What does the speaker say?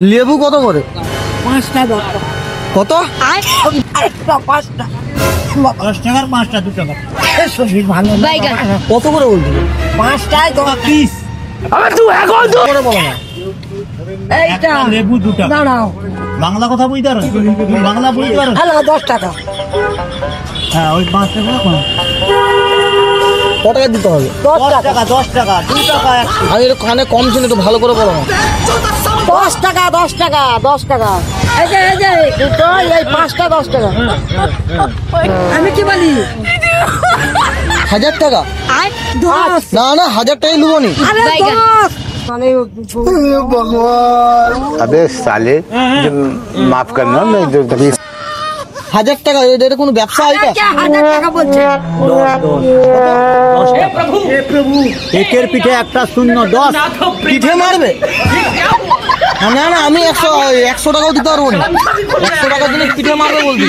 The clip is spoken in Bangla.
লেবু কত করে? 5 টাকা। কত? 5টা 10 টাকার 5টা 2 টাকা। সবজি ভালো না। কত করে বলছো? 5 টাকায় 10 পিস। করে বলো না। এইটা লেবু 2 টাকা। দাঁড়াও। বাংলা কথা বুঝতে পারো? তুমি বাংলা বুঝতে পারো? হ্যালো 10 টাকা। হ্যাঁ, ওই 5 টাকা কম। কত টাকা দিতে হবে? 10 10 টাকা। টাকা 10 টাকা 2 টাকা 100। আমি একটু কানে কম শুনে একটু ভালো করে বলো না। 10 টাকা 10 টাকা 10 টাকা। এই যে দুটো এই 5টা 10 টাকা। আমি কি বলি? 1000 টাকা? 10 না না 1000 টাকাই নেবো নি। আরে 10 মানে ভগবান, अबे साले जो माफ करना मैं जो 1000 টাকা এটা কোনো ব্যবসা এটা? 1000 টাকা বলছে। 10 টাকা। হে প্রভু, একের পিঠে একটা শূন্য 10। পিঠে মারবে? না না আমি 100 টাকাও দিতে পারবো না। 100 টাকার জন্য পিঠে মারবে বলবি?